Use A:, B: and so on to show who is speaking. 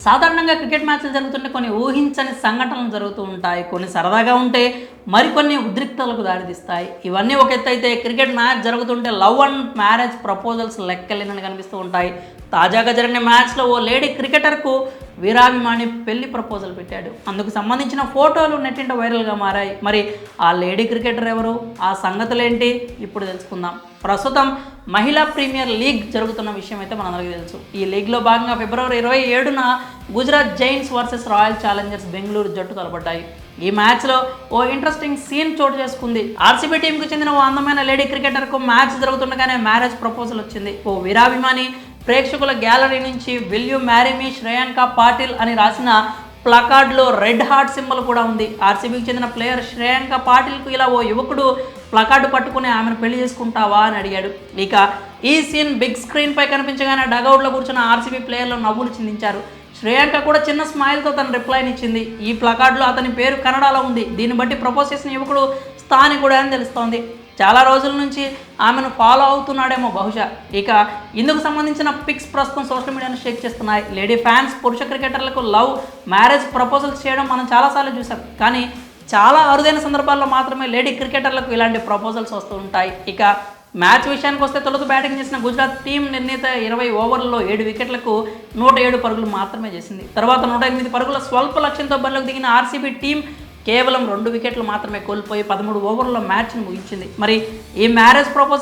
A: సాధారణంగా క్రికెట్ మ్యాచ్లు జరుగుతుంటే కొన్ని ఊహించని సంఘటనలు జరుగుతూ ఉంటాయి. కొన్ని సరదాగా ఉంటే మరికొన్ని ఉద్రిక్తలకు దారితీస్తాయి. ఇవన్నీ ఒక ఎత్తు అయితే క్రికెట్ మ్యాచ్ జరుగుతుంటే లవ్ అండ్ మ్యారేజ్ ప్రపోజల్స్ లెక్కలేనని కనిపిస్తూ ఉంటాయి. తాజాగా జరిగిన మ్యాచ్లో ఓ లేడీ క్రికెటర్కు వీరాభిమాని పెళ్లి ప్రపోజల్ పెట్టాడు. అందుకు సంబంధించిన ఫోటోలు నెట్టింట వైరల్గా మారాయి. మరి ఆ లేడీ క్రికెటర్ ఎవరు, ఆ సంగతులేంటి ఇప్పుడు తెలుసుకుందాం. ప్రస్తుతం మహిళా ప్రీమియర్ లీగ్ జరుగుతున్న విషయం అయితే మనందరికీ తెలుసు. ఈ లీగ్లో భాగంగా ఫిబ్రవరి 27న Gujarat Giants versus Royal Challengers Bengaluru జట్టు తలపడ్డాయి. ఈ మ్యాచ్లో ఓ ఇంట్రెస్టింగ్ సీన్ చోటు చేసుకుంది. ఆర్సీబీ టీంకు చెందిన ఓ అందమైన లేడీ క్రికెటర్కు మ్యాచ్ జరుగుతుండగానే మ్యారేజ్ ప్రపోజల్ వచ్చింది. ఓ వీరాభిమాని ప్రేక్షకుల గ్యాలరీ నుంచి will you marry me Shreyanka Patil అని రాసిన ప్లకార్డ్లో రెడ్ హార్ట్ సింబల్ కూడా ఉంది. ఆర్సీబీకి చెందిన ప్లేయర్ శ్రేయాంక పాటిల్కు ఇలా ఓ యువకుడు ప్లకార్డు పట్టుకుని ఆమెను పెళ్లి చేసుకుంటావా అని అడిగాడు. ఇక ఈ సీన్ బిగ్ స్క్రీన్పై కనిపించగానే డగౌట్లో కూర్చున్న ఆర్సీబీ ప్లేయర్లు నవ్వులు చిందించారు. శ్రేయాంక కూడా చిన్న స్మైల్తో తన రిప్లైని ఇచ్చింది. ఈ ప్లకార్డులో అతని పేరు కన్నడలో ఉంది. దీన్ని బట్టి ప్రపోజ్ చేసిన యువకుడు స్థానికుడే అని తెలుస్తోంది. చాలా రోజుల నుంచి ఆమెను ఫాలో అవుతున్నాడేమో బహుశా. ఇక ఇందుకు సంబంధించిన పిక్స్ ప్రస్తుతం సోషల్ మీడియాను షేక్ చేస్తున్నాయి. లేడీ ఫ్యాన్స్ పురుష క్రికెటర్లకు లవ్ మ్యారేజ్ ప్రపోజల్స్ చేయడం మనం చాలాసార్లు చూసాం. కానీ చాలా అరుదైన సందర్భాల్లో మాత్రమే లేడీ క్రికెటర్లకు ఇలాంటి ప్రపోజల్స్ వస్తూ ఉంటాయి. ఇక మ్యాచ్ విషయానికి వస్తే తొలుత బ్యాటింగ్ చేసిన గుజరాత్ టీం నిర్ణీత 20 ఓవర్లలో 7 వికెట్లకు 107 పరుగులు మాత్రమే చేసింది. తర్వాత 108 పరుగుల స్వల్ప లక్ష్యంతో బరిలోకి దిగిన ఆర్సీబీ టీం కేవలం 2 వికెట్లు మాత్రమే కోల్పోయి 13 ఓవర్లలో మ్యాచ్ను ముగించింది. మరి ఈ మ్యారేజ్ ప్రపోజల్